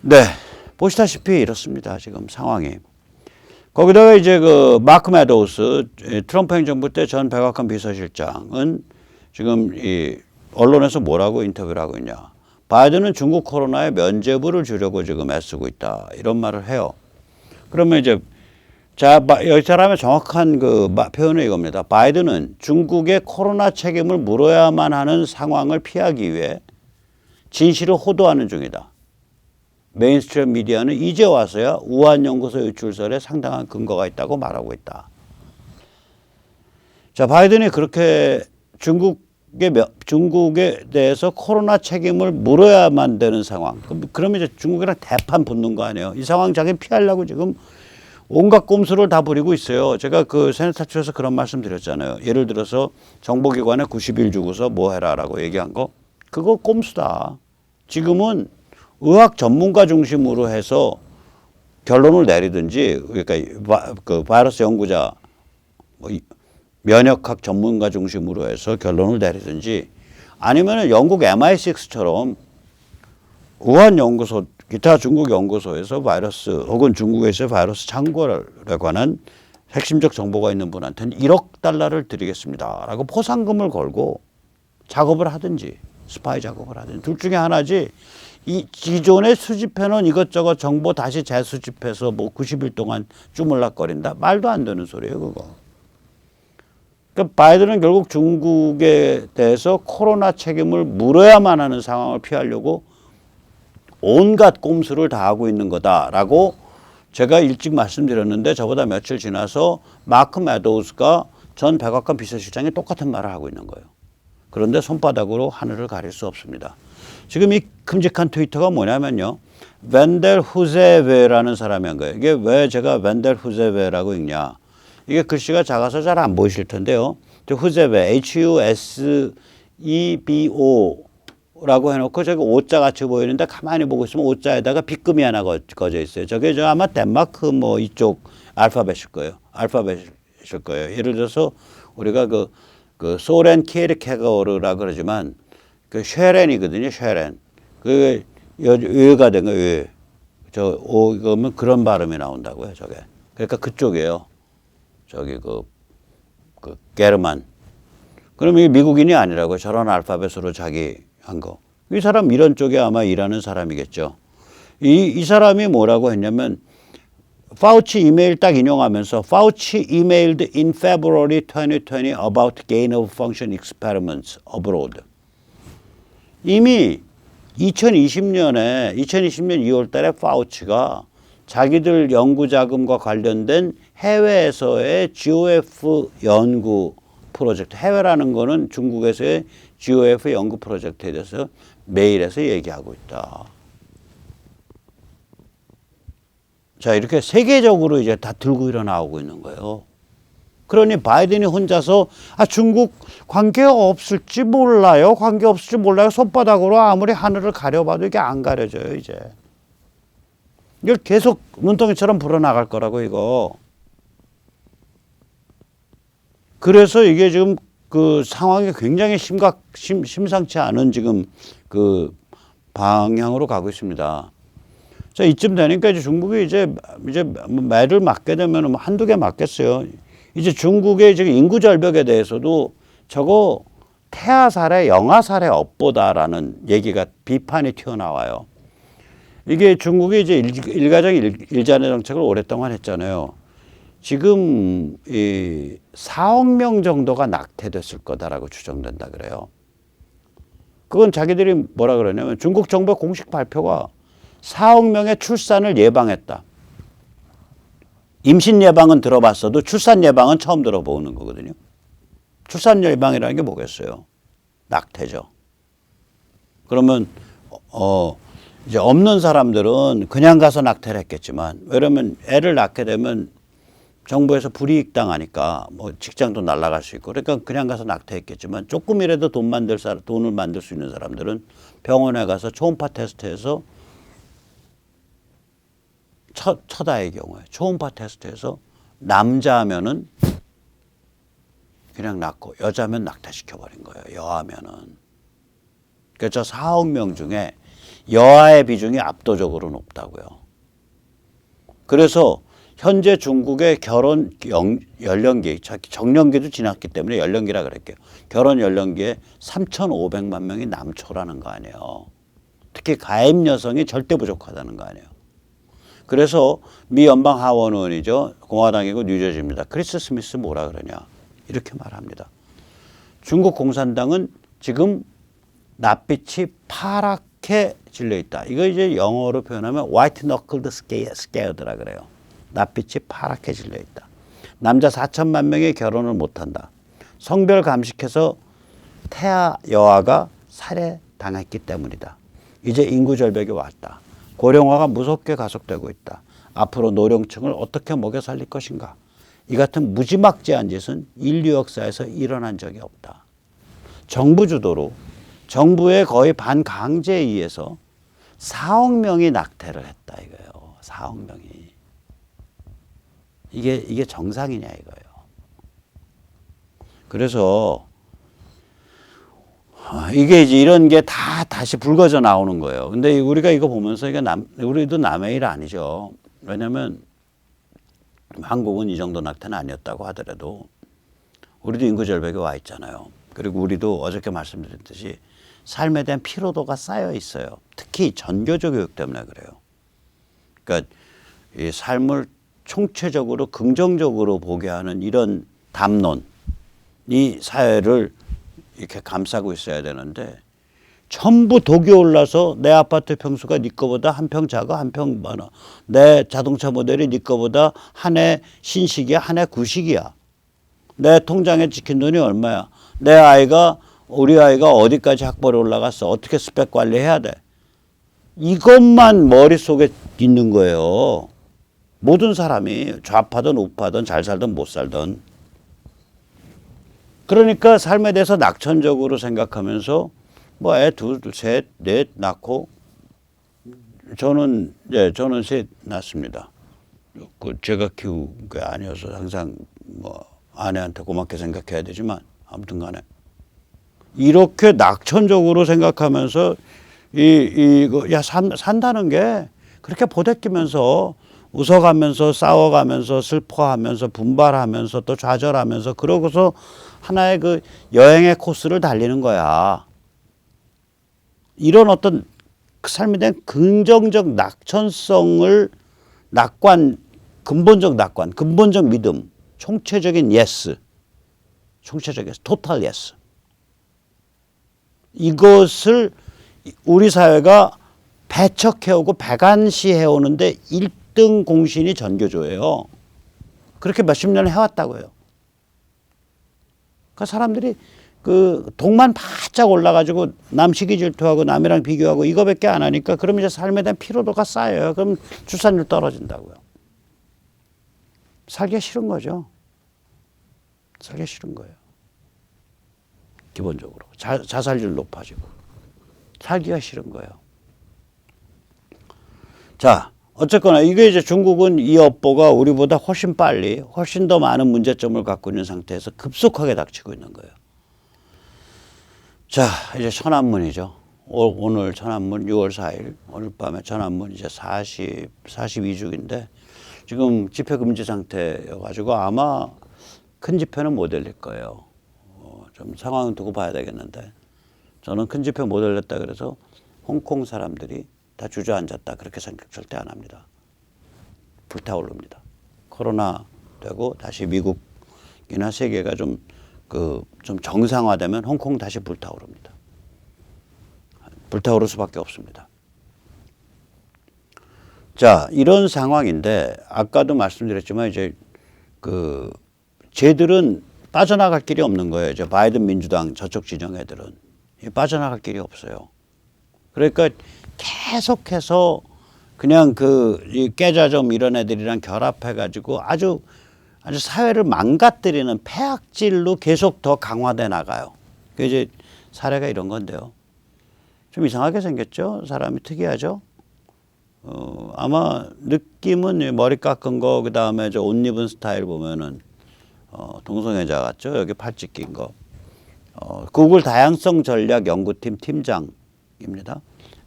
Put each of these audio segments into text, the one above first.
네, 보시다시피 이렇습니다. 지금 상황이. 거기다가 이제 그 마크 매도우스 트럼프 행정부 때 전 백악관 비서실장은 지금 이 언론에서 뭐라고 인터뷰를 하고 있냐. 바이든은 중국 코로나에 면죄부를 주려고 지금 애쓰고 있다. 이런 말을 해요. 그러면 이제 이 사람의 정확한 그 표현은 이겁니다. 바이든은 중국의 코로나 책임을 물어야만 하는 상황을 피하기 위해 진실을 호도하는 중이다. 메인스트림 미디어는 이제 와서야 우한 연구소 유출설에 상당한 근거가 있다고 말하고 있다. 자, 바이든이 그렇게 중국에 대해서 코로나 책임을 물어야만 되는 상황. 그러면 이제 중국이랑 대판 붙는 거 아니에요. 이 상황 자기 피하려고 지금 온갖 꼼수를 다 부리고 있어요. 제가 그 세네타초에서 그런 말씀 드렸잖아요. 예를 들어서 정보기관에 90일 주고서 뭐 해라라고 얘기한 거. 그거 꼼수다. 지금은 의학 전문가 중심으로 해서 결론을 내리든지, 그러니까 그 바이러스 연구자, 면역학 전문가 중심으로 해서 결론을 내리든지, 아니면 영국 MI6처럼 우한 연구소, 기타 중국 연구소에서 바이러스 혹은 중국에서 바이러스 창궐에 관한 핵심적 정보가 있는 분한테는 1억 달러를 드리겠습니다라고 포상금을 걸고 작업을 하든지 스파이 작업을 하든지 둘 중에 하나지. 이 기존에 수집해놓은 이것저것 정보 다시 재수집해서 뭐 90일 동안 주물락거린다? 말도 안 되는 소리예요, 그거. 그러니까 바이든은 결국 중국에 대해서 코로나 책임을 물어야만 하는 상황을 피하려고 온갖 꼼수를 다 하고 있는 거다라고 제가 일찍 말씀드렸는데 저보다 며칠 지나서 마크 매도우스가 전 백악관 비서실장이 똑같은 말을 하고 있는 거예요. 그런데 손바닥으로 하늘을 가릴 수 없습니다. 지금 이 큼직한 트위터가 뭐냐면요. 벤델 후제베라는 사람이 한 거예요. 이게 왜 제가 벤델 후제베라고 읽냐. 이게 글씨가 작아서 잘 안 보이실 텐데요. 후제베, HUSEBO라고 해놓고 저기 오자 같이 보이는데 가만히 보고 있으면 오자에다가 빗금이 하나 거져 있어요. 저게 저 아마 덴마크 뭐 이쪽 알파벳일 거예요. 예를 들어서 우리가 그 소렌 키에르케고르라 그러지만 그 쉐렌이거든요. 쉐렌. 그 의가 된 거, 의. 이거면 그런 발음이 나온다고요. 저게. 그러니까 그쪽이에요. 저기 그 게르만. 그럼 이게 미국인이 아니라고 저런 알파벳으로 자기 한 거. 이 사람 이런 쪽에 아마 일하는 사람이겠죠. 이 사람이 뭐라고 했냐면 파우치 이메일 딱 인용하면서 Fauci emailed in February 2020 about gain of function experiments abroad. 이미 2020년 2월 달에 파우치가 자기들 연구 자금과 관련된 해외에서의 GOF 연구 프로젝트, 해외라는 거는 중국에서의 GOF 연구 프로젝트에 대해서 메일에서 얘기하고 있다. 자, 이렇게 세계적으로 이제 다 들고 일어나오고 있는 거예요. 그러니 바이든이 혼자서 중국 관계 없을지 몰라요. 관계 없을지 몰라요. 손바닥으로 아무리 하늘을 가려봐도 이게 안 가려져요, 이제. 이걸 계속 눈덩이처럼 불어나갈 거라고, 이거. 그래서 이게 지금 그 상황이 굉장히 심상치 않은 지금 그 방향으로 가고 있습니다. 자, 이쯤 되니까 이제 중국이 이제 매를 맞게 되면 한두 개 맞겠어요. 이제 중국의 지금 인구 절벽에 대해서도 저거 태아 사례, 영아 사례 업보다라는 얘기가 비판이 튀어나와요. 이게 중국이 이제 일가정 일자리 정책을 오랫동안 했잖아요. 지금 이 4억 명 정도가 낙태됐을 거다라고 추정된다 그래요. 그건 자기들이 뭐라 그러냐면 중국 정부의 공식 발표가 4억 명의 출산을 예방했다. 임신 예방은 들어봤어도 출산 예방은 처음 들어보는 거거든요. 출산 예방이라는 게 뭐겠어요? 낙태죠. 그러면 이제 없는 사람들은 그냥 가서 낙태를 했겠지만, 왜냐면 애를 낳게 되면 정부에서 불이익 당하니까 뭐 직장도 날아갈 수 있고, 그러니까 그냥 가서 낙태했겠지만 조금이라도 돈을 만들 수 있는 사람들은 병원에 가서 초음파 테스트해서 첫 아이의 경우에 초음파 테스트해서 남자면은 그냥 낳고 여자면 낙태시켜버린 거예요. 여하면은. 그래서 4억 명 중에 여아의 비중이 압도적으로 높다고요. 그래서 현재 중국의 결혼 연령기, 정년기도 지났기 때문에 연령기라 그럴게요. 결혼 연령기에 3,500만 명이 남초라는 거 아니에요. 특히 가임 여성이 절대 부족하다는 거 아니에요. 그래서 미 연방 하원 의원이죠. 공화당이고 뉴저지입니다. 크리스 스미스 뭐라 그러냐. 이렇게 말합니다. 중국 공산당은 지금 낯빛이 파랗게 질려 있다. 이거 이제 영어로 표현하면 white knuckled scared라 그래요. 낯빛이 파랗게 질려 있다. 남자 4천만 명이 결혼을 못한다. 성별 감식해서 태아 여아가 살해당했기 때문이다. 이제 인구 절벽이 왔다. 고령화가 무섭게 가속되고 있다. 앞으로 노령층을 어떻게 먹여 살릴 것인가. 이 같은 무지막지한 짓은 인류 역사에서 일어난 적이 없다. 정부 주도로 정부의 거의 반강제에 의해서 4억 명이 낙태를 했다 이거예요. 4억 명이. 이게 정상이냐 이거예요. 그래서 이게 이제 이런 게 다 다시 불거져 나오는 거예요. 근데 우리가 이거 보면서 이게 우리도 남의 일 아니죠. 왜냐면 한국은 이 정도 낙태는 아니었다고 하더라도 우리도 인구 절벽에 와 있잖아요. 그리고 우리도 어저께 말씀드렸듯이 삶에 대한 피로도가 쌓여 있어요. 특히 전교조 교육 때문에 그래요. 그러니까 이 삶을 총체적으로 긍정적으로 보게 하는 이런 담론이 사회를 이렇게 감싸고 있어야 되는데 전부 독이 올라서 내 아파트 평수가 네 거보다 한 평 작아 한 평 많아. 내 자동차 모델이 네 거보다 한 해 신식이야 한 해 구식이야. 내 통장에 찍힌 돈이 얼마야. 우리 아이가 어디까지 학벌에 올라갔어. 어떻게 스펙 관리해야 돼. 이것만 머릿속에 있는 거예요. 모든 사람이 좌파든 우파든 잘 살든 못 살든. 그러니까 삶에 대해서 낙천적으로 생각하면서 뭐 애 둘, 셋, 넷 낳고 저는 셋 낳습니다. 제가 키운 게 아니어서 항상 뭐 아내한테 고맙게 생각해야 되지만 아무튼 간에 이렇게 낙천적으로 생각하면서 산다는 게 그렇게 보대끼면서 웃어가면서 싸워가면서 슬퍼하면서 분발하면서 또 좌절하면서 그러고서 하나의 그 여행의 코스를 달리는 거야. 이런 어떤 삶에 대한 긍정적 낙천성을 근본적 믿음, 총체적인 예스, 토탈 예스. 이것을 우리 사회가 배척해오고 배관시해오는데 1등 공신이 전교조예요. 그렇게 몇십 년 해왔다고요. 그러니까 사람들이 그 동만 바짝 올라가지고 남 시기 질투하고 남이랑 비교하고 이거밖에 안 하니까 그러면 이제 삶에 대한 피로도가 쌓여요. 그럼 출산율 떨어진다고요. 살기가 싫은 거죠. 살기가 싫은 거예요. 기본적으로. 자살률 높아지고. 살기가 싫은 거예요. 자, 어쨌거나 이게 이제 중국은 이 업보가 우리보다 훨씬 빨리 훨씬 더 많은 문제점을 갖고 있는 상태에서 급속하게 닥치고 있는 거예요. 자, 이제 천안문이죠. 오늘 천안문 6월 4일 오늘 밤에 천안문 이제 42주기인데 지금 집회 금지 상태여가지고 아마 큰 집회는 못 열릴 거예요. 좀 상황 두고 봐야 되겠는데 저는 큰 집회 못 열렸다 그래서 홍콩 사람들이 다 주저앉았다 그렇게 생각 절대 안 합니다. 불타오릅니다. 코로나 되고 다시 미국이나 세계가 좀 정상화되면 홍콩 다시 불타오릅니다. 불타오를 수밖에 없습니다. 자, 이런 상황인데 아까도 말씀드렸지만 이제 쟤들은 빠져나갈 길이 없는 거예요. 이제 바이든 민주당 저쪽 진영 애들은 빠져나갈 길이 없어요. 그러니까 계속해서 그냥 이 깨자점 이런 애들이랑 결합해가지고 아주 사회를 망가뜨리는 폐악질로 계속 더 강화돼 나가요. 그 이제 사례가 이런 건데요. 좀 이상하게 생겼죠? 사람이 특이하죠? 아마 느낌은 머리 깎은 거, 그 다음에 옷 입은 스타일 보면은, 동성애자 같죠? 여기 팔찌 낀 거. 구글 다양성 전략 연구팀 팀장입니다.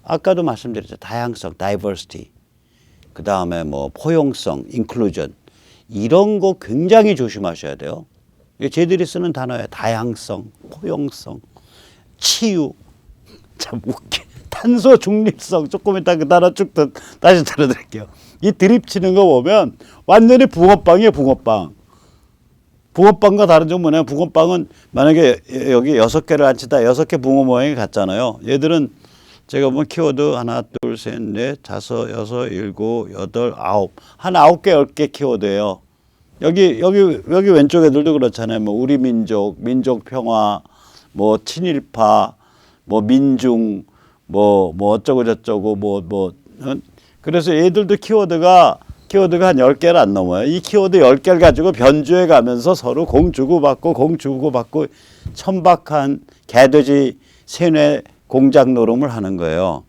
아까도 말씀드렸죠. 다양성, diversity. 그 다음에 뭐 포용성, inclusion. 이런 거 굉장히 조심하셔야 돼요. 이게 쟤들이 쓰는 단어예요. 다양성, 포용성, 치유. 참 웃겨. 탄소 중립성. 조금 이따 그 단어 쭉 다시 들어드릴게요. 이 드립 치는 거 보면 완전히 붕어빵이에요. 붕어빵. 붕어빵과 다른 점은 뭐냐면 붕어빵은 만약에 여기 6개를 안 치다 6개 붕어 모양이 같잖아요. 얘들은 제가 보면 키워드 하나, 둘, 셋, 넷, 다섯, 여섯, 일곱, 여덟, 아홉. 한 9개, 10개 키워드예요. 여기 왼쪽 애들도 그렇잖아요. 뭐 우리 민족, 민족 평화, 뭐 친일파, 뭐 민중, 뭐 어쩌고 저쩌고 그래서 얘들도 키워드가 한 10개를 안 넘어요. 이 키워드 10개를 가지고 변주해 가면서 서로 공 주고받고 천박한 개돼지 세뇌 공작 노름을 하는 거예요.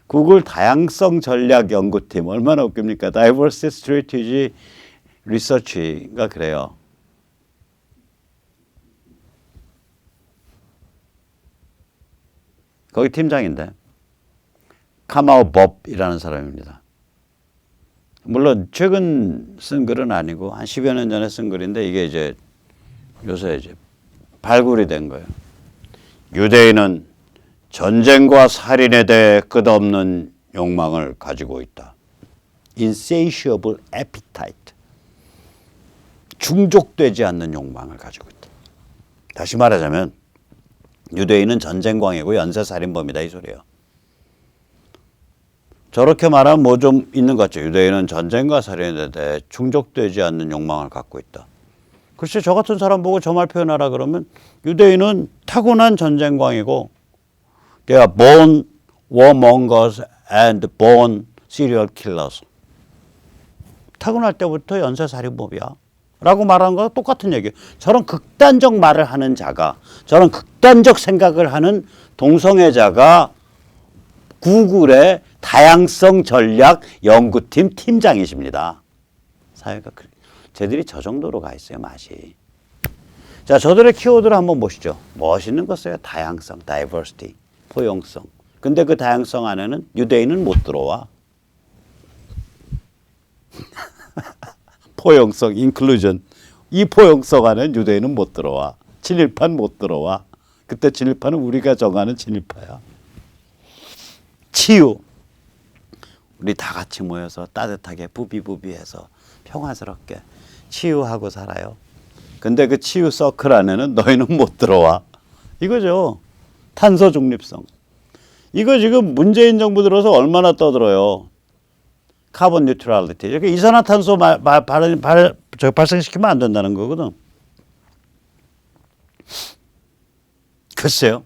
구글 다양성 전략 연구팀 얼마나 웃깁니까? Diversity Strategy Research가 그래요. 거기 팀장인데 카마오 법이라는 사람입니다. 물론 최근 쓴 글은 아니고 한 10여 년 전에 쓴 글인데 이게 이제 요새 이제 발굴이 된 거예요. 유대인은 전쟁과 살인에 대해 끝없는 욕망을 가지고 있다. Insatiable appetite. 중족되지 않는 욕망을 가지고 있다. 다시 말하자면 유대인은 전쟁광이고 연쇄살인범이다 이 소리예요. 저렇게 말하면 뭐 좀 있는 것 같죠. 유대인은 전쟁과 살인에 대해 충족되지 않는 욕망을 갖고 있다. 글쎄 저 같은 사람 보고 저 말 표현하라 그러면 유대인은 타고난 전쟁광이고 They are born warmongers and born serial killers. 타고날 때부터 연쇄살인범이야. 라고 말하는 거랑 똑같은 얘기예요. 저런 극단적 말을 하는 자가, 저런 극단적 생각을 하는 동성애자가 구글의 다양성 전략 연구팀 팀장이십니다. 사회가 쟤들이 저 정도로 가 있어요, 맛이. 자, 저들의 키워드를 한번 보시죠. 멋있는 거 써요. 다양성, diversity, 포용성. 근데 그 다양성 안에는 유대인은 못 들어와. 포용성, inclusion. 이 포용성 안에는 유대인은 못 들어와. 친일파는 못 들어와. 그때 친일파는 우리가 정하는 친일파야. 치유. 우리 다 같이 모여서 따뜻하게 부비부비해서 평화스럽게 치유하고 살아요. 근데 그 치유 서클 안에는 너희는 못 들어와. 이거죠. 탄소 중립성. 이거 지금 문재인 정부 들어서 얼마나 떠들어요. 카본 뉴트럴리티. 이렇게 이산화탄소 발생시키면 안 된다는 거거든. 글쎄요.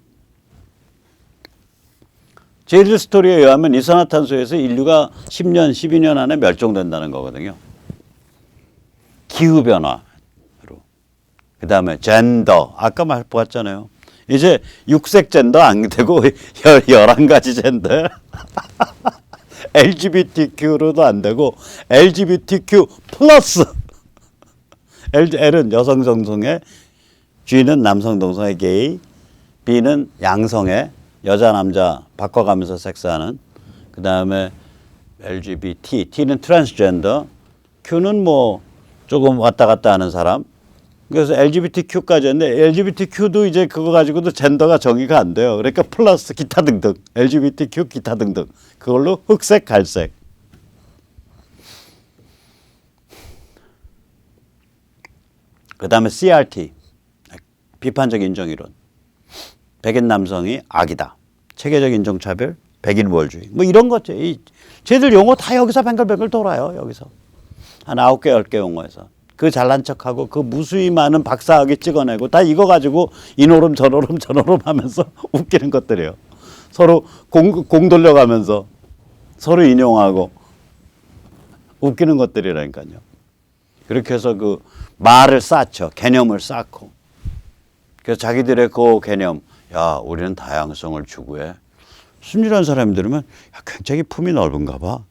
제일 스토리에 의하면 이산화탄소에서 인류가 10년, 12년 안에 멸종된다는 거거든요. 기후변화로. 그 다음에 젠더. 아까 보았잖아요. 이제 육색 젠더 안 되고 11가지 젠더. LGBTQ로도 안 되고 LGBTQ 플러스. L은 여성 동성애, G는 남성 동성애 게이, B는 양성애, 여자 남자 바꿔가면서 섹스하는. 그 다음에 LGBT, T는 트랜스젠더, Q는 뭐 조금 왔다 갔다 하는 사람. 그래서 LGBTQ까지 했는데 LGBTQ도 이제 그거 가지고도 젠더가 정의가 안 돼요. 그러니까 플러스 기타 등등, LGBTQ 기타 등등. 그걸로 흑색, 갈색. 그 다음에 CRT, 비판적 인종이론. 백인 남성이 악이다. 체계적 인종차별, 백인 우월주의. 뭐 이런 거죠. 쟤들 용어 다 여기서 뱅글뱅글 돌아요. 여기서. 한 9개, 10개 용어에서. 그 잘난 척하고 그 무수히 많은 박사학위 찍어내고 다 이거 가지고 이노름 저노름 하면서 웃기는 것들이에요. 서로 공 돌려가면서 서로 인용하고 웃기는 것들이라니까요. 그렇게 해서 그 말을 쌓죠. 개념을 쌓고. 그래서 자기들의 그 개념, 야, 우리는 다양성을 추구해. 순진한 사람이 들으면 야, 굉장히 품이 넓은가 봐.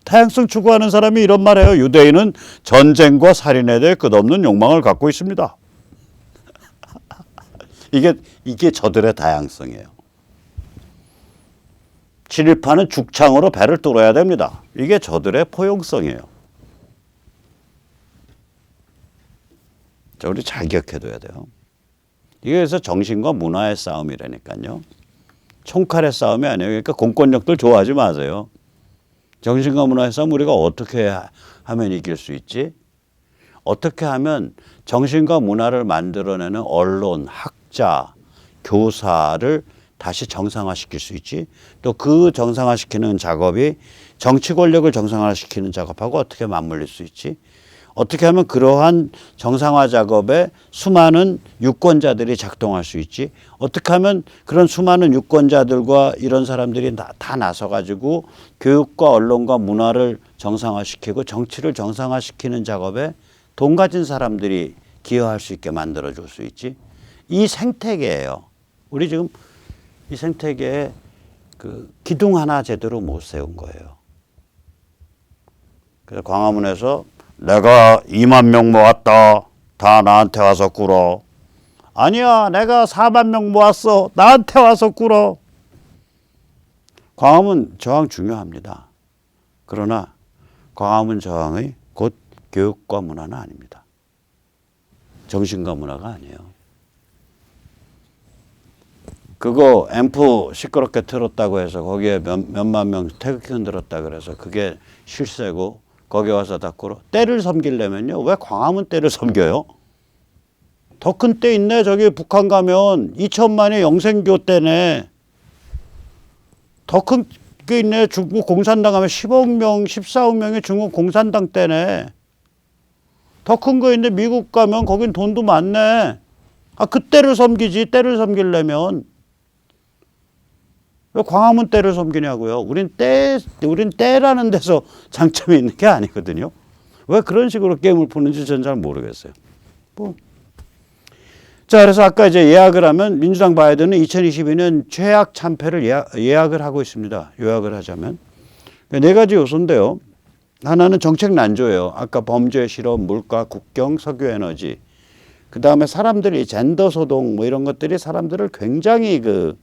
다양성 추구하는 사람이 이런 말해요. 유대인은 전쟁과 살인에 대해 끝없는 욕망을 갖고 있습니다. 이게 저들의 다양성이에요. 진입하는 죽창으로 배를 뚫어야 됩니다. 이게 저들의 포용성이에요. 자, 우리 잘 기억해둬야 돼요. 이게 그래서 정신과 문화의 싸움이라니까요. 총칼의 싸움이 아니에요. 그러니까 공권력들 좋아하지 마세요. 정신과 문화의 싸움 우리가 어떻게 하면 이길 수 있지? 어떻게 하면 정신과 문화를 만들어내는 언론, 학자, 교사를 다시 정상화시킬 수 있지? 또 그 정상화시키는 작업이 정치 권력을 정상화시키는 작업하고 어떻게 맞물릴 수 있지? 어떻게 하면 그러한 정상화 작업에 수많은 유권자들이 작동할 수 있지? 어떻게 하면 그런 수많은 유권자들과 이런 사람들이 다 나서가지고 교육과 언론과 문화를 정상화시키고 정치를 정상화시키는 작업에 돈 가진 사람들이 기여할 수 있게 만들어줄 수 있지? 이 생태계예요. 우리 지금 이 생태계에 그 기둥 하나 제대로 못 세운 거예요. 그래서 광화문에서 내가 2만 명 모았다. 다 나한테 와서 꿇어. 아니야, 내가 4만 명 모았어. 나한테 와서 꿇어. 광화문 저항 중요합니다. 그러나 광화문 저항의 곧 교육과 문화는 아닙니다. 정신과 문화가 아니에요. 그거 앰프 시끄럽게 틀었다고 해서 거기에 몇만 명 태극기 흔들었다 그래서 그게 실세고 거기 와서 다 꿇어. 때를 섬기려면요. 왜 광화문 때를 섬겨요? 더 큰 때 있네. 저기 북한 가면 2천만의 영생교 때네. 더 큰 게 있네. 중국 공산당 가면 10억 명, 14억 명이 중국 공산당 때네. 더 큰 거 있네. 미국 가면 거긴 돈도 많네. 아, 그 때를 섬기지. 때를 섬기려면. 왜 광화문 때를 섬기냐고요. 우린 때라는 데서 장점이 있는 게 아니거든요. 왜 그런 식으로 게임을 푸는지 저는 잘 모르겠어요. 뭐. 자, 그래서 아까 이제 예약을 하면 민주당 바이든은 2022년 최악 참패를 예약을 하고 있습니다. 요약을 하자면. 네 가지 요소인데요. 하나는 정책 난조예요. 아까 범죄 실험, 물가, 국경, 석유 에너지. 그 다음에 사람들이 젠더 소동 뭐 이런 것들이 사람들을 굉장히 그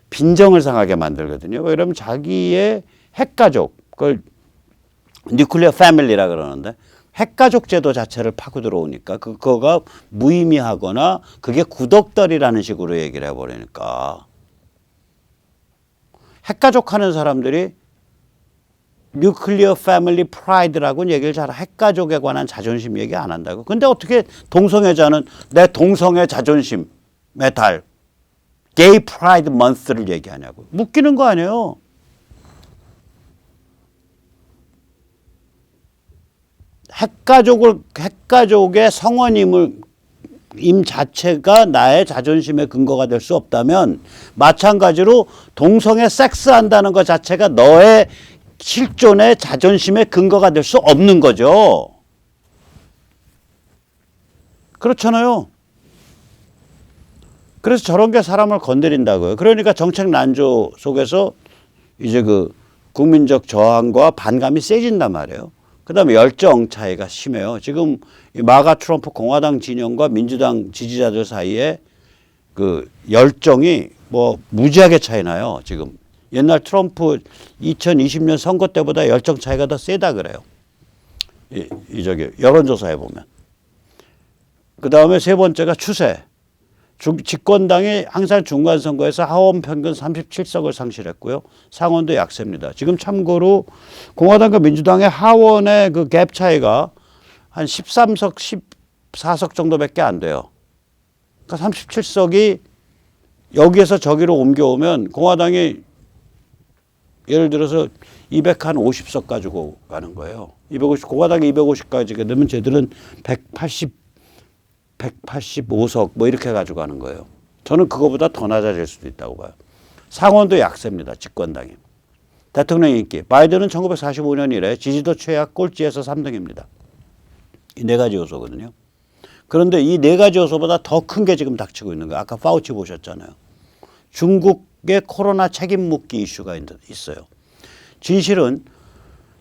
빈정을 상하게 만들거든요. 왜냐하면 자기의 핵가족, 그걸 뉴클리어 패밀리라 그러는데 핵가족 제도 자체를 파고 들어오니까 그거가 무의미하거나 그게 구덕떨이라는 식으로 얘기를 해버리니까 핵가족 하는 사람들이 뉴클리어 패밀리 프라이드라고는 얘기를 잘 핵가족에 관한 자존심 얘기 안 한다고. 근데 어떻게 동성애자는 내 동성애 자존심의 달 게이 프라이드 먼스를 얘기하냐고. 웃기는 거 아니에요. 핵가족의 성원임을 임 자체가 나의 자존심의 근거가 될 수 없다면 마찬가지로 동성애 섹스한다는 것 자체가 너의 실존의 자존심의 근거가 될 수 없는 거죠. 그렇잖아요. 그래서 저런 게 사람을 건드린다고요. 그러니까 정책 난조 속에서 이제 그 국민적 저항과 반감이 세진단 말이에요. 그 다음에 열정 차이가 심해요. 지금 마가 트럼프 공화당 진영과 민주당 지지자들 사이에 그 열정이 뭐 무지하게 차이 나요. 지금 옛날 트럼프 2020년 선거 때보다 열정 차이가 더 세다 그래요. 저기 여론조사에 보면. 그 다음에 세 번째가 추세. 집권당이 항상 중간선거에서 하원 평균 37석을 상실했고요. 상원도 약세입니다. 지금 참고로 공화당과 민주당의 하원의 그 갭 차이가 한 13석, 14석 정도밖에 안 돼요. 그러니까 37석이 여기에서 저기로 옮겨오면 공화당이 예를 들어서 250석 가지고 가는 거예요. 250, 공화당이 250까지 넣으면 쟤들은 185석 뭐 이렇게 가지고 가는 거예요. 저는 그거보다 더 낮아질 수도 있다고 봐요. 상원도 약세입니다. 집권당이. 대통령 인기. 바이든은 1945년 이래 지지도 최악 꼴찌에서 3등입니다. 이 네 가지 요소거든요. 그런데 이 네 가지 요소보다 더 큰 게 지금 닥치고 있는 거예요. 아까 파우치 보셨잖아요. 중국의 코로나 책임 묻기 이슈가 있어요. 진실은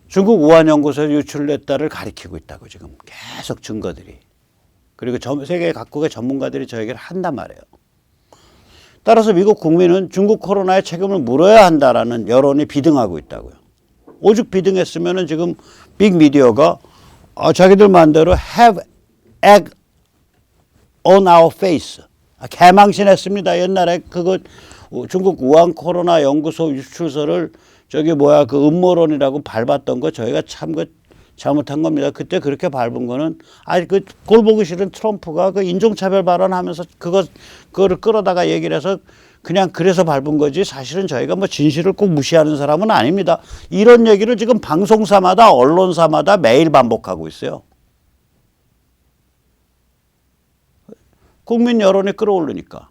중국 우한 연구소에서 유출됐다를 가리키고 있다고 지금 계속 증거들이. 그리고 세계 각국의 전문가들이 저 얘기를 한단 말이에요. 따라서 미국 국민은 중국 코로나의 책임을 물어야 한다라는 여론이 비등하고 있다고요. 오죽 비등했으면은 지금 빅미디어가 자기들 마음대로 have egg on our face. 개망신했습니다. 옛날에 그거 중국 우한 코로나 연구소 유출서를 그 음모론이라고 밟았던 거 저희가 참 잘못한 겁니다. 그때 그렇게 밟은 거는 꼴 보기 싫은 트럼프가 그 인종차별 발언하면서 그거를 끌어다가 얘기를 해서 그냥 그래서 밟은 거지 사실은 저희가 뭐 진실을 꼭 무시하는 사람은 아닙니다. 이런 얘기를 지금 방송사마다 언론사마다 매일 반복하고 있어요. 국민 여론이 끌어오르니까.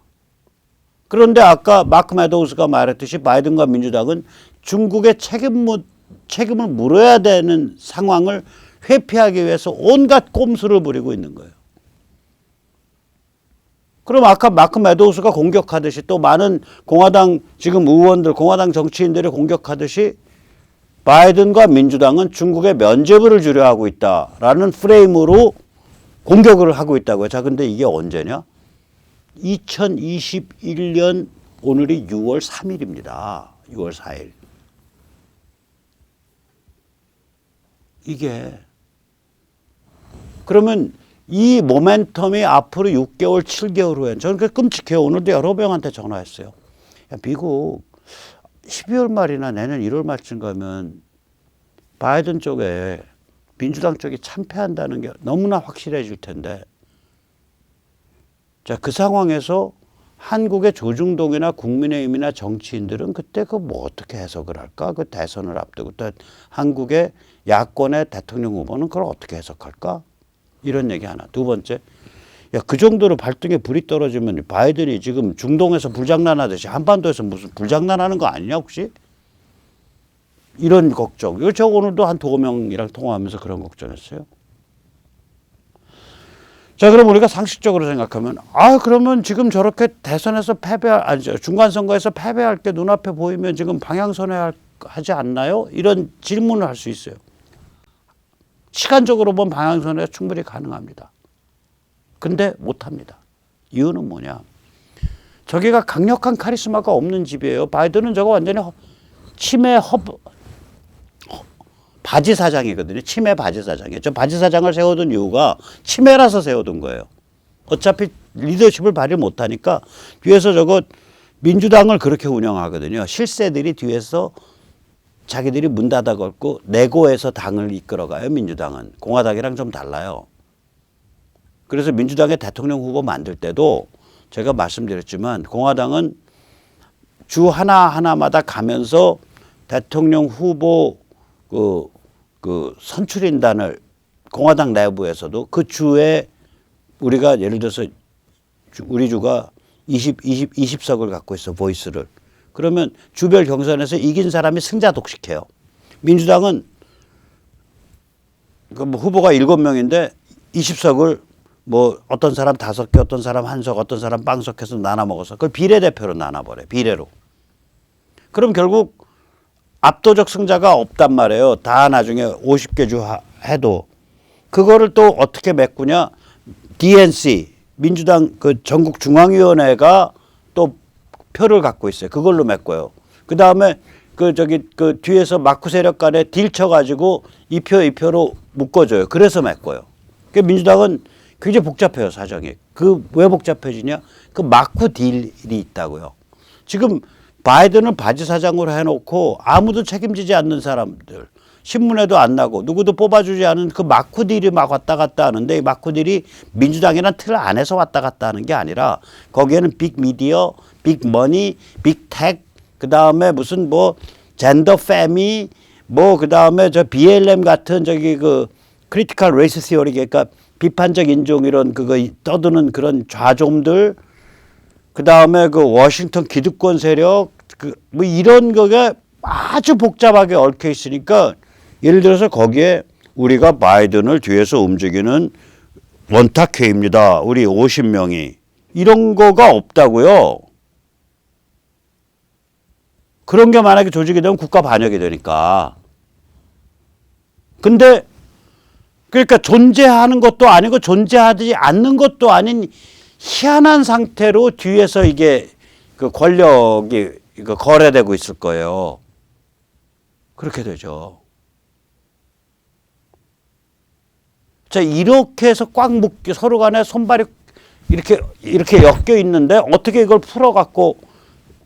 그런데 아까 마크 매도우스가 말했듯이 바이든과 민주당은 중국의 책임을 물어야 되는 상황을 회피하기 위해서 온갖 꼼수를 부리고 있는 거예요. 그럼 아까 마크 매도우스가 공격하듯이 또 많은 공화당 지금 의원들, 공화당 정치인들이 공격하듯이 바이든과 민주당은 중국의 면죄부를 주려 하고 있다라는 프레임으로 공격을 하고 있다고요. 자, 근데 이게 언제냐? 2021년 오늘이 6월 3일입니다. 6월 4일. 이게 그러면 이 모멘텀이 앞으로 6개월, 7개월 후에 저는 그 끔찍해요. 오늘도 여러 명한테 전화했어요. 야, 미국 12월 말이나 내년 1월 말쯤 가면 바이든 쪽에 민주당 쪽이 참패한다는 게 너무나 확실해질 텐데 자, 그 상황에서 한국의 조중동이나 국민의힘이나 정치인들은 그때 그 뭐 어떻게 해석을 할까? 그 대선을 앞두고 또 한국의 야권의 대통령 후보는 그걸 어떻게 해석할까? 이런 얘기 하나. 두 번째, 야, 그 정도로 발등에 불이 떨어지면 바이든이 지금 중동에서 불장난하듯이 한반도에서 무슨 불장난하는 거 아니냐 혹시? 이런 걱정. 이거 저 오늘도 한 2명이랑 통화하면서 그런 걱정했어요. 자, 그럼 우리가 상식적으로 생각하면 그러면 지금 저렇게 대선에서 중간선거에서 패배할 게 눈앞에 보이면 지금 방향선회하지 않나요? 이런 질문을 할 수 있어요. 시간적으로 보면 방향선회가 충분히 가능합니다. 근데 못합니다. 이유는 뭐냐? 저기가 강력한 카리스마가 없는 집이에요. 바이든은 저거 완전히 치매 바지 사장이거든요. 치매 바지 사장이에요. 저 바지 사장을 세워둔 이유가 치매라서 세워둔 거예요. 어차피 리더십을 발휘 못하니까 뒤에서 저거 민주당을 그렇게 운영하거든요. 실세들이 뒤에서 자기들이 문 닫아 걸고 내고에서 당을 이끌어가요. 민주당은. 공화당이랑 좀 달라요. 그래서 민주당의 대통령 후보 만들 때도 제가 말씀드렸지만 공화당은 주 하나하나마다 가면서 대통령 후보 선출인단을 공화당 내부에서도 그 주에 우리가 예를 들어서 우리 주가 20석을 갖고 있어 보이스를. 그러면 주별 경선에서 이긴 사람이 승자 독식해요. 민주당은 뭐 후보가 7명인데 20석을 뭐 어떤 사람 5개, 어떤 사람 1석, 어떤 사람 빵석 해서 나눠 먹어서 그걸 비례대표로 나눠버려요. 비례로. 그럼 결국 압도적 승자가 없단 말이에요. 다 나중에 50개 주 해도. 그거를 또 어떻게 메꾸냐. DNC, 민주당 그 전국중앙위원회가 또 표를 갖고 있어요. 그걸로 메꿔요. 그 다음에 그 뒤에서 마크 세력 간에 딜 쳐가지고 이 표로 묶어줘요. 그래서 메꿔요. 그 민주당은 굉장히 복잡해요, 사정이. 왜 복잡해지냐? 그 마크 딜이 있다고요. 지금 바이든을 바지 사장으로 해놓고 아무도 책임지지 않는 사람들, 신문에도 안 나고 누구도 뽑아주지 않은 그 마크 딜이 막 왔다 갔다 하는데 이 마크 딜이 민주당이란 틀 안에서 왔다 갔다 하는 게 아니라 거기에는 빅 미디어, 빅 머니, 빅 택, 그 다음에 무슨 뭐 젠더 패미, 뭐 그 다음에 저 BLM 같은 그 크리티컬 레이스 시어리, 그러니까 비판적 인종 이런 그거 떠드는 그런 좌좀들, 그 다음에 그 워싱턴 기득권 세력, 뭐 이런 거가 아주 복잡하게 얽혀 있으니까 예를 들어서 거기에 우리가 바이든을 뒤에서 움직이는 원탁회입니다. 우리 50명이. 이런 거가 없다고요. 그런 게 만약에 조직이 되면 국가 반역이 되니까. 근데 그러니까 존재하는 것도 아니고 존재하지 않는 것도 아닌 희한한 상태로 뒤에서 이게 그 권력이 이거 거래되고 있을 거예요. 그렇게 되죠. 자, 이렇게 해서 꽉 묶여 서로 간에 손발이 이렇게 엮여 있는데 어떻게 이걸 풀어갖고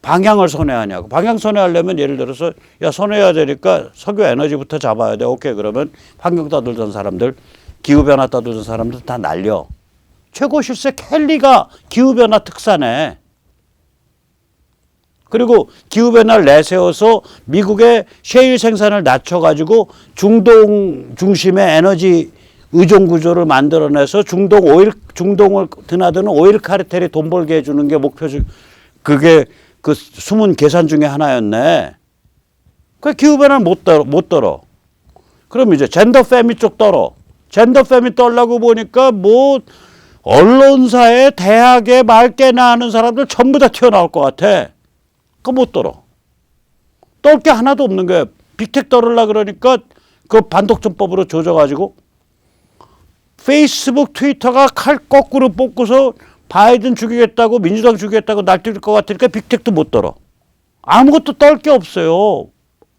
방향을 선회하냐고. 방향 선회하려면 예를 들어서 야, 선회해야 되니까 석유 에너지부터 잡아야 돼. 오케이. 그러면 환경 따돌던 사람들, 기후변화 따돌던 사람들 다 날려. 최고 실세 켈리가 기후변화 특사네. 그리고 기후변화를 내세워서 미국의 셰일 생산을 낮춰가지고 중동 중심의 에너지 의존 구조를 만들어내서 중동을 드나드는 오일 카르텔이 돈 벌게 해주는 게 목표지. 그게 그 숨은 계산 중에 하나였네. 그 기후변화는 못 떨어. 그럼 이제 젠더 페미 쪽 떨어. 젠더 페미 떨라고 보니까 뭐 언론사에 대학에 맑게나 하는 사람들 전부 다 튀어나올 것 같아. 그거 못 떨어. 떨 게 하나도 없는 거야. 빅텍 떨으려 그러니까 그 반독점법으로 조져가지고 페이스북, 트위터가 칼 거꾸로 뽑고서 바이든 죽이겠다고 민주당 죽이겠다고 날뛸 것 같으니까 빅텍도 못 떨어. 아무것도 떨 게 없어요.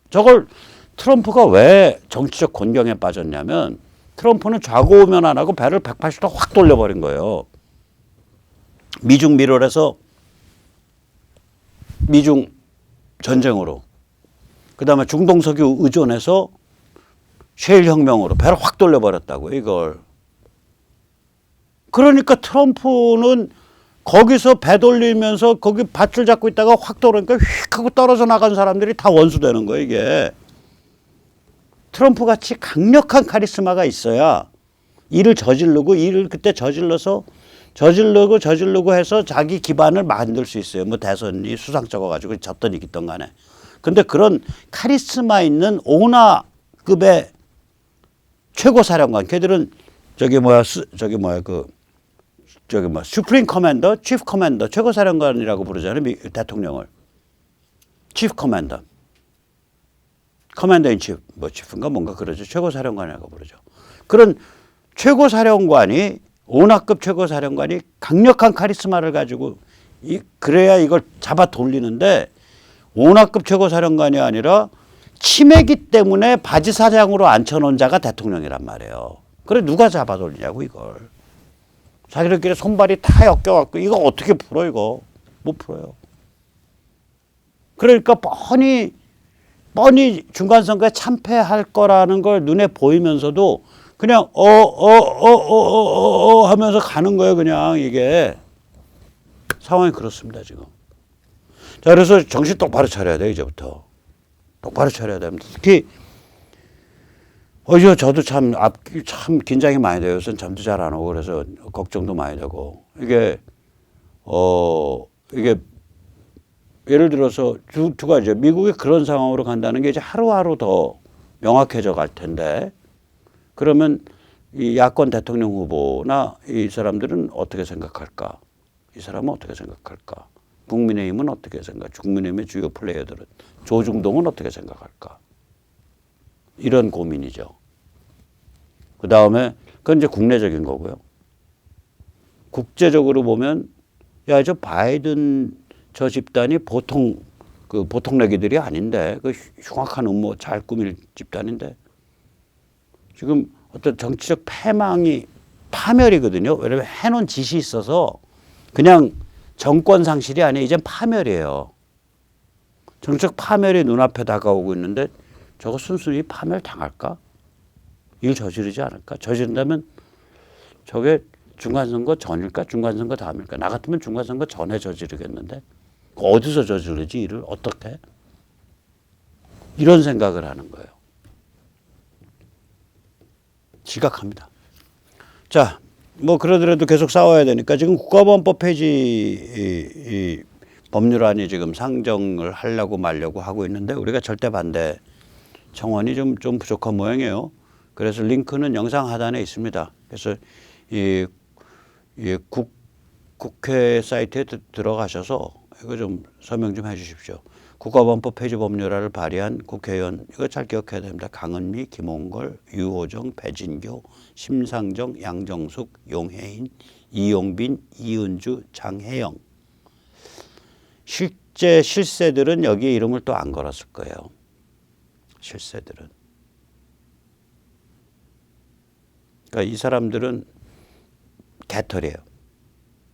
저걸 트럼프가 왜 정치적 곤경에 빠졌냐면 트럼프는 좌고우면 안 하고 배를 180도 확 돌려버린 거예요. 미중 밀월에서 미중 전쟁으로, 그 다음에 중동 석유 의존해서 셰일 혁명으로 배를 확 돌려버렸다고요, 이걸. 그러니까 트럼프는 거기서 배 돌리면서 거기 밧줄 잡고 있다가 확 돌으니까 휙 하고 떨어져 나간 사람들이 다 원수되는 거예요, 이게. 트럼프 같이 강력한 카리스마가 있어야 일을 그때 저지르고 해서 자기 기반을 만들 수 있어요. 뭐 대선이 수상쩍어 가지고 졌던 이기던 간에. 근데 그런 카리스마 있는 오나급의 최고 사령관, 걔들은 슈프림 커맨더, 치프 커맨더, 최고 사령관이라고 부르잖아요. 대통령을. 치프 커맨더. 커맨더 인 치프, 뭐 치프인가 뭔가 그러죠. 최고 사령관이라고 부르죠. 그런 최고 사령관이, 오나급 최고 사령관이 강력한 카리스마를 가지고 그래야 이걸 잡아 돌리는데, 오나급 최고 사령관이 아니라 치매기 때문에 바지 사장으로 앉혀놓은 자가 대통령이란 말이에요. 그래 누가 잡아 돌리냐고 이걸. 자기들끼리 손발이 다 엮여갖고 이거 어떻게 풀어, 이거. 못 풀어요. 그러니까 뻔히 중간선거에 참패할 거라는 걸 눈에 보이면서도 그냥 하면서 가는 거예요. 그냥 이게 상황이 그렇습니다, 지금. 자, 그래서 정신 똑바로 차려야 돼, 이제부터. 똑바로 차려야 됩니다. 특히 저도 참 긴장이 많이 돼요. 요새 잠도 잘 안 오고 그래서 걱정도 많이 되고. 이게 예를 들어서 두 가지죠. 미국이 그런 상황으로 간다는 게 이제 하루하루 더 명확해져 갈 텐데, 그러면 이 야권 대통령 후보나 이 사람들은 어떻게 생각할까? 이 사람은 어떻게 생각할까? 국민의힘은 어떻게 생각할까? 국민의힘의 주요 플레이어들은, 조중동은 어떻게 생각할까? 이런 고민이죠. 그 다음에 그건 이제 국내적인 거고요. 국제적으로 보면 야, 저 바이든 저 집단이 보통 내기들이 아닌데, 그 흉악한 음모 잘 꾸밀 집단인데 지금 어떤 정치적 파멸이거든요. 왜냐하면 해놓은 짓이 있어서 그냥 정권 상실이 아니에요. 이젠 파멸이에요. 정책 파멸이 눈앞에 다가오고 있는데 저거 순순히 파멸 당할까? 일 저지르지 않을까? 저지른다면 저게 중간선거 전일까? 중간선거 다음일까? 나 같으면 중간선거 전에 저지르겠는데 어디서 저지르지 일을? 어떻게? 이런 생각을 하는 거예요. 지각합니다. 자, 뭐 그러더라도 계속 싸워야 되니까 지금 국가보안법 폐지 법률안이 지금 상정을 하려고 말려고 하고 있는데 우리가 절대 반대 청원이 좀 부족한 모양이에요. 그래서 링크는 영상 하단에 있습니다. 그래서 국회 사이트에 들어가셔서 이거 좀 설명 좀 해주십시오. 국가보안법 폐지 법률안을 발의한 국회의원, 이거 잘 기억해야 됩니다. 강은미, 김홍걸, 유호정, 배진교, 심상정, 양정숙, 용혜인, 이용빈, 이은주, 장혜영. 실제 실세들은 여기에 이름을 또 안 걸었을 거예요. 실세들은. 그러니까 이 사람들은 개털이에요.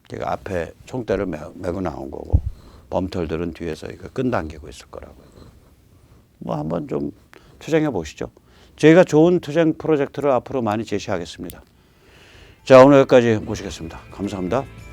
그러니까 앞에 총대를 메고 나온 거고 범털들은 뒤에서 이거 끈 당기고 있을 거라고요. 뭐 한번 좀 투쟁해 보시죠. 저희가 좋은 투쟁 프로젝트를 앞으로 많이 제시하겠습니다. 자, 오늘 여기까지 모시겠습니다. 감사합니다.